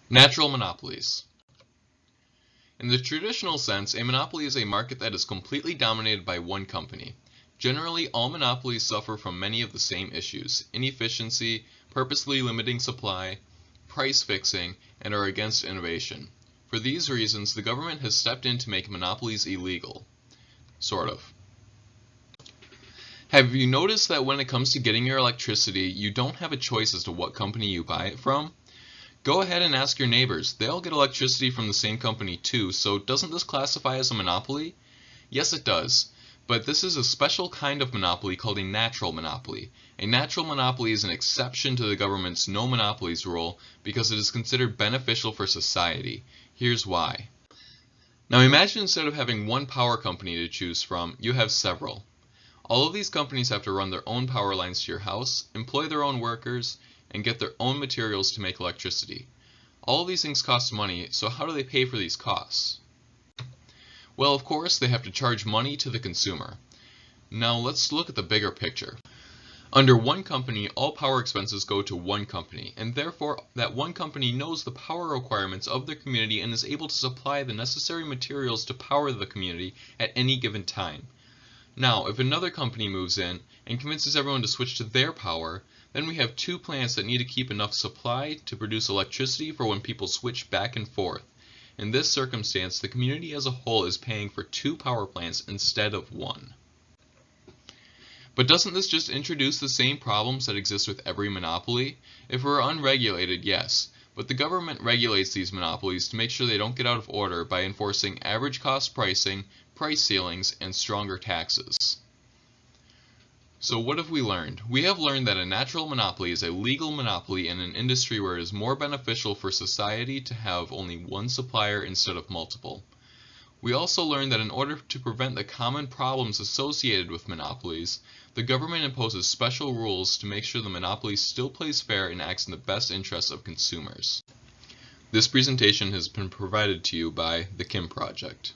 Natural monopolies. In the traditional sense, a monopoly is a market that is completely dominated by one company. Generally, all monopolies suffer from many of the same issues: inefficiency, purposely limiting supply, price fixing, and are against innovation. For these reasons, the government has stepped in to make monopolies illegal. Sort of. Have you noticed that when it comes to getting your electricity, you don't have a choice as to what company you buy it from? Go ahead and ask your neighbors. They all get electricity from the same company too, so doesn't this classify as a monopoly? Yes, it does. But this is a special kind of monopoly called a natural monopoly. A natural monopoly is an exception to the government's no monopolies rule because it is considered beneficial for society. Here's why. Now imagine instead of having one power company to choose from, you have several. All of these companies have to run their own power lines to your house, employ their own workers, and get their own materials to make electricity. All of these things cost money, so how do they pay for these costs? Well, of course, they have to charge money to the consumer. Now let's look at the bigger picture. Under one company, all power expenses go to one company, and therefore that one company knows the power requirements of their community and is able to supply the necessary materials to power the community at any given time. Now, if another company moves in and convinces everyone to switch to their power, then we have two plants that need to keep enough supply to produce electricity for when people switch back and forth. In this circumstance, the community as a whole is paying for two power plants instead of one. But doesn't this just introduce the same problems that exist with every monopoly? If we're unregulated, yes, but the government regulates these monopolies to make sure they don't get out of order by enforcing average cost pricing, price ceilings, and stronger taxes. So what have we learned? We have learned that a natural monopoly is a legal monopoly in an industry where it is more beneficial for society to have only one supplier instead of multiple. We also learned that in order to prevent the common problems associated with monopolies, the government imposes special rules to make sure the monopoly still plays fair and acts in the best interests of consumers. This presentation has been provided to you by the Kim Project.